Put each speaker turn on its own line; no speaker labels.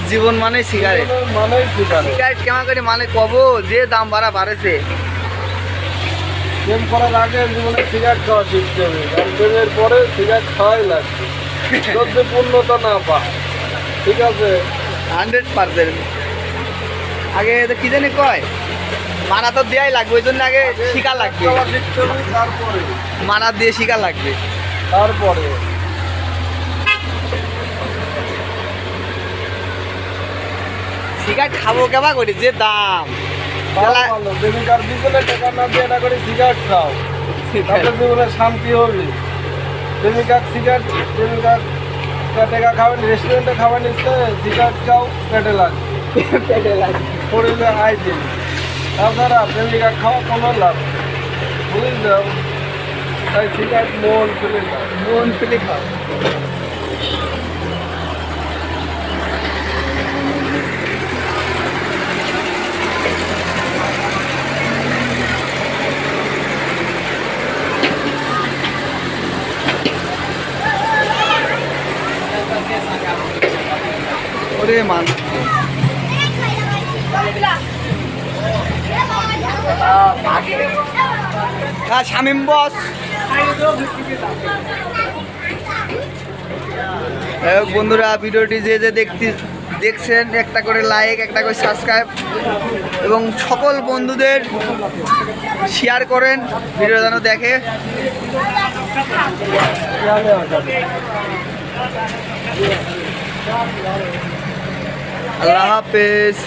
জীবন মানে cigarette, cigarette কেমন করে মানে কব যে দাম বাড়েছে।
প্রেম করার আগে জীবনে সিগারেট খাওয়া শিখতে হবে, কারণ প্রেমের পরে সিগারেট খাওয়াই লাগবে যদি পূর্ণতা না পায়। ঠিক আছে,
100%। আগে কি জানি কয়, মানা তো দেওয়াই লাগবে, ওই জন্য আগে শিখা লাগবে,
তারপরে
মানা দিয়ে শিখা লাগবে।
তারপরে
সিগারেট খাবো কেবা করি যে দাম,
প্রেমিকার পিছনে টাকা না দিয়ে এটা করে সিগারেট খাও, তাতে জীবনে শান্তি হবে। প্রেমিকার সিগারেট, প্রেমিকার টাকা খাবেন, রেস্টুরেন্টে খাবেন, ইচ্ছে সিগারেট খাও, পেটে লাগবে,
পেটে লাগে,
শরীরে আয় দিন। তাছাড়া প্রেমিকা খাওয়া কোনো লাভ, বুঝে যাও। তাই সিগারেট মন খুলে খাও,
মন খুলে খাও। ওরে মান শামিম বস, বন্ধুরা ভিডিওটি যে যে দেখছেন একটা করে লাইক, একটা করে সাবস্ক্রাইব এবং সকল বন্ধুদের শেয়ার করেন, ভিডিও যেন দেখে। আল্লাহ হাফেজ।